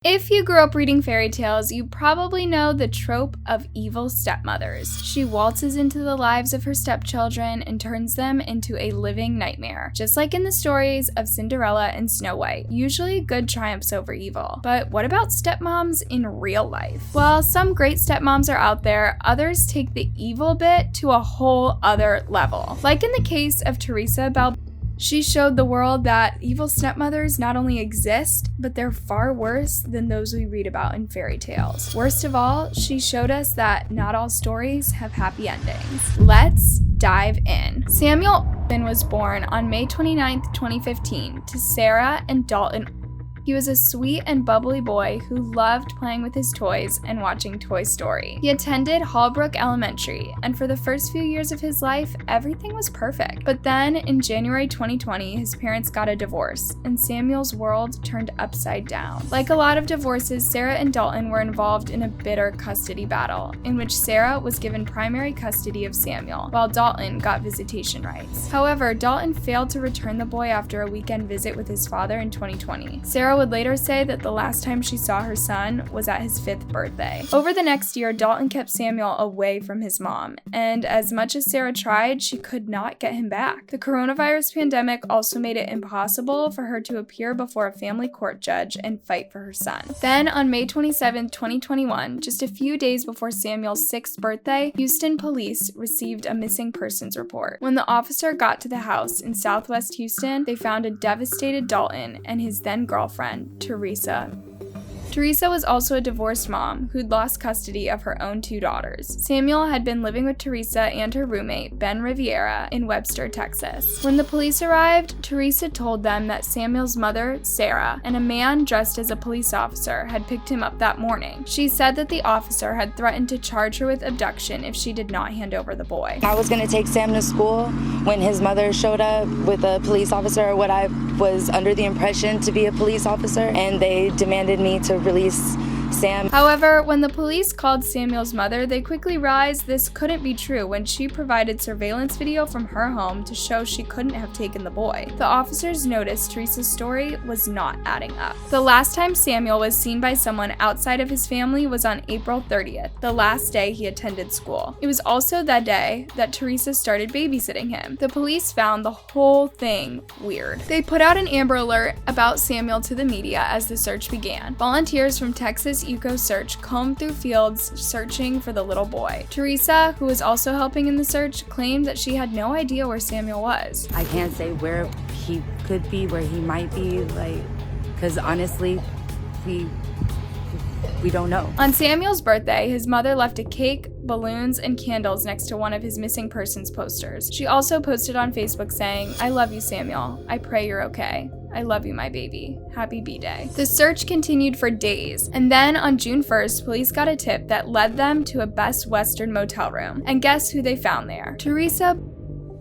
If you grew up reading fairy tales, you probably know the trope of evil stepmothers. She waltzes into the lives of her stepchildren and turns them into a living nightmare. Just like in the stories of Cinderella and Snow White, usually good triumphs over evil. But what about stepmoms in real life? While some great stepmoms are out there, others take the evil bit to a whole other level. Like in the case of Theresa Balboa, she showed the world that evil stepmothers not only exist, but they're far worse than those we read about in fairy tales. Worst of all, she showed us that not all stories have happy endings. Let's dive in. Samuel Olson was born on May 29, 2015, to Sarah and Dalton. He was a sweet and bubbly boy who loved playing with his toys and watching Toy Story. He attended Hallbrook Elementary, and for the first few years of his life, everything was perfect. But then, in January 2020, his parents got a divorce, and Samuel's world turned upside down. Like a lot of divorces, Sarah and Dalton were involved in a bitter custody battle, in which Sarah was given primary custody of Samuel, while Dalton got visitation rights. However, Dalton failed to return the boy after a weekend visit with his father in 2020. Sarah would later say that the last time she saw her son was at his 5th birthday. Over the next year, Dalton kept Samuel away from his mom, and as much as Sarah tried, she could not get him back. The coronavirus pandemic also made it impossible for her to appear before a family court judge and fight for her son. Then, on May 27, 2021, just a few days before Samuel's 6th birthday, Houston police received a missing persons report. When the officer got to the house in Southwest Houston, they found a devastated Dalton and his then-girlfriend, Theresa. Theresa was also a divorced mom who'd lost custody of her own 2 daughters. Samuel had been living with Theresa and her roommate, Ben Riviera, in Webster, Texas. When the police arrived, Theresa told them that Samuel's mother, Sarah, and a man dressed as a police officer had picked him up that morning. She said that the officer had threatened to charge her with abduction if she did not hand over the boy. I was going to take Sam to school when his mother showed up with a police officer, or what I was under the impression to be a police officer, and they demanded me to release Sam. However, when the police called Samuel's mother, they quickly realized this couldn't be true when she provided surveillance video from her home to show she couldn't have taken the boy. The officers noticed Theresa's story was not adding up. The last time Samuel was seen by someone outside of his family was on April 30th, the last day he attended school. It was also that day that Theresa started babysitting him. The police found the whole thing weird. They put out an Amber Alert about Samuel to the media as the search began. Volunteers from Texas Eco Search combed through fields searching for the little boy. Theresa, who was also helping in the search, claimed that she had no idea where Samuel was. I can't say where he could be, where he might be, because honestly, we don't know. On Samuel's birthday, his mother left a cake, balloons, and candles next to one of his missing persons posters. She also posted on Facebook saying, "I love you, Samuel. I pray you're okay. I love you, my baby. Happy B-Day." The search continued for days, and then on June 1st, police got a tip that led them to a Best Western motel room. And guess who they found there? Theresa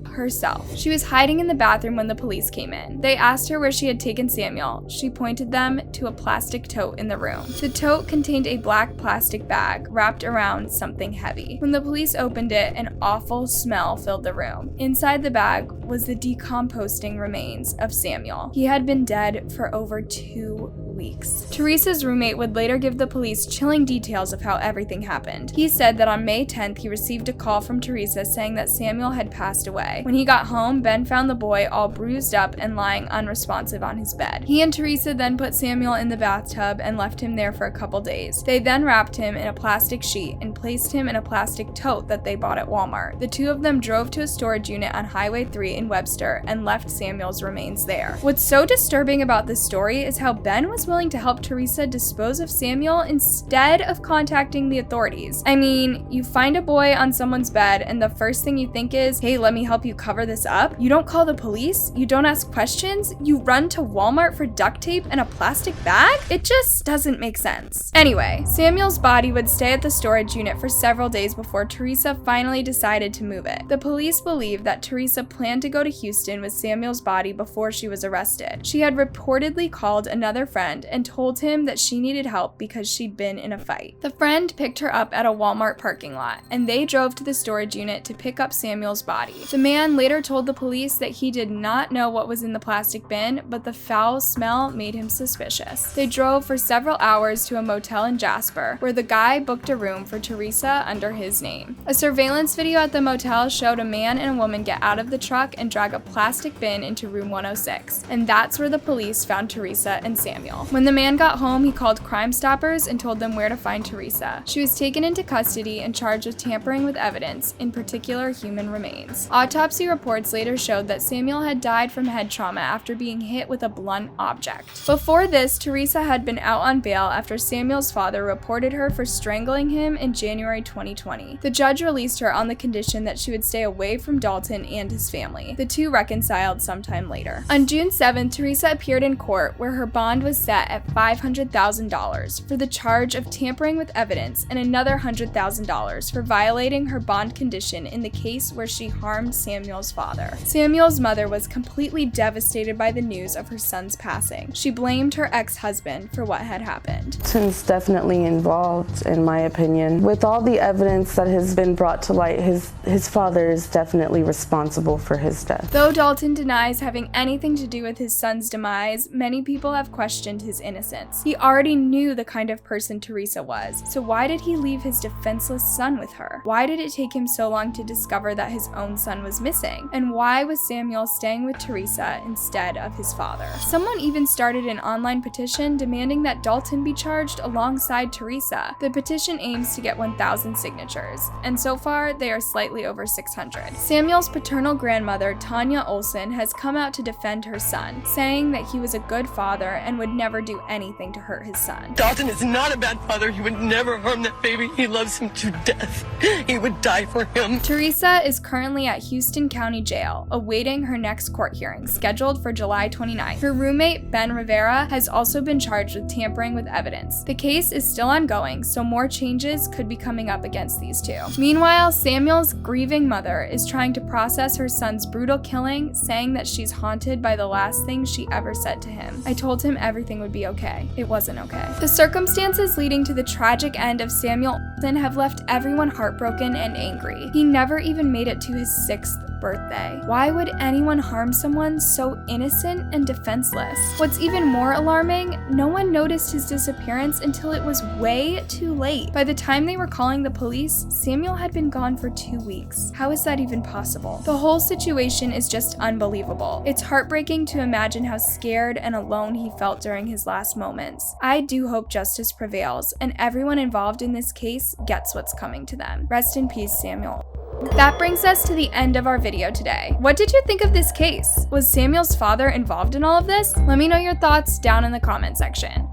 herself. She was hiding in the bathroom when the police came in. They asked her where she had taken Samuel. She pointed them to a plastic tote in the room. The tote contained a black plastic bag wrapped around something heavy. When the police opened it, an awful smell filled the room. Inside the bag was the decomposing remains of Samuel. He had been dead for over 2 weeks. Theresa's roommate would later give the police chilling details of how everything happened. He said that on May 10th, he received a call from Theresa saying that Samuel had passed away. When he got home, Ben found the boy all bruised up and lying unresponsive on his bed. He and Theresa then put Samuel in the bathtub and left him there for a couple days. They then wrapped him in a plastic sheet and placed him in a plastic tote that they bought at Walmart. The 2 of them drove to a storage unit on Highway 3 in Webster and left Samuel's remains there. What's so disturbing about this story is how Ben was willing to help Theresa dispose of Samuel instead of contacting the authorities. I mean, you find a boy on someone's bed and the first thing you think is, "Hey, let me help you cover this up." You don't call the police, you don't ask questions, you run to Walmart for duct tape and a plastic bag? It just doesn't make sense. Anyway, Samuel's body would stay at the storage unit for several days before Theresa finally decided to move it. The police believe that Theresa planned to go to Houston with Samuel's body before she was arrested. She had reportedly called another friend friend and told him that she needed help because she'd been in a fight. The friend picked her up at a Walmart parking lot, and they drove to the storage unit to pick up Samuel's body. The man later told the police that he did not know what was in the plastic bin, but the foul smell made him suspicious. They drove for several hours to a motel in Jasper, where the guy booked a room for Theresa under his name. A surveillance video at the motel showed a man and a woman get out of the truck and drag a plastic bin into room 106, and that's where the police found Theresa and Samuel. When the man got home, he called Crime Stoppers and told them where to find Theresa. She was taken into custody and charged with tampering with evidence, in particular human remains. Autopsy reports later showed that Samuel had died from head trauma after being hit with a blunt object. Before this, Theresa had been out on bail after Samuel's father reported her for strangling him in January 2020. The judge released her on the condition that she would stay away from Dalton and his family. The two reconciled sometime later. On June 7th, Theresa appeared in court where her bond was set at $500,000 for the charge of tampering with evidence and another $100,000 for violating her bond condition in the case where she harmed Samuel's father. Samuel's mother was completely devastated by the news of her son's passing. She blamed her ex-husband for what had happened. Dalton's definitely involved, in my opinion. With all the evidence that has been brought to light, his father is definitely responsible for his death. Though Dalton denies having anything to do with his son's demise, many people have questioned his innocence. He already knew the kind of person Theresa was, so why did he leave his defenseless son with her? Why did it take him so long to discover that his own son was missing? And why was Samuel staying with Theresa instead of his father? Someone even started an online petition demanding that Dalton be charged alongside Theresa. The petition aims to get 1,000 signatures, and so far they are slightly over 600. Samuel's paternal grandmother, Tanya Olson, has come out to defend her son, saying that he was a good father and would never do anything to hurt his son. Dalton is not a bad father. He would never harm that baby. He loves him to death. He would die for him. Theresa is currently at Houston County Jail, awaiting her next court hearing, scheduled for July 29th. Her roommate, Ben Rivera, has also been charged with tampering with evidence. The case is still ongoing, so more changes could be coming up against these two. Meanwhile, Samuel's grieving mother is trying to process her son's brutal killing, saying that she's haunted by the last thing she ever said to him. I told him everything would be okay. It wasn't okay. The circumstances leading to the tragic end of Samuel Olson have left everyone heartbroken and angry. He never even made it to his 6th birthday. Why would anyone harm someone so innocent and defenseless? What's even more alarming, no one noticed his disappearance until it was way too late. By the time they were calling the police, Samuel had been gone for 2 weeks. How is that even possible? The whole situation is just unbelievable. It's heartbreaking to imagine how scared and alone he felt during his last moments. I do hope justice prevails and everyone involved in this case gets what's coming to them. Rest in peace, Samuel. That brings us to the end of our video today. What did you think of this case? Was Samuel's father involved in all of this? Let me know your thoughts down in the comment section.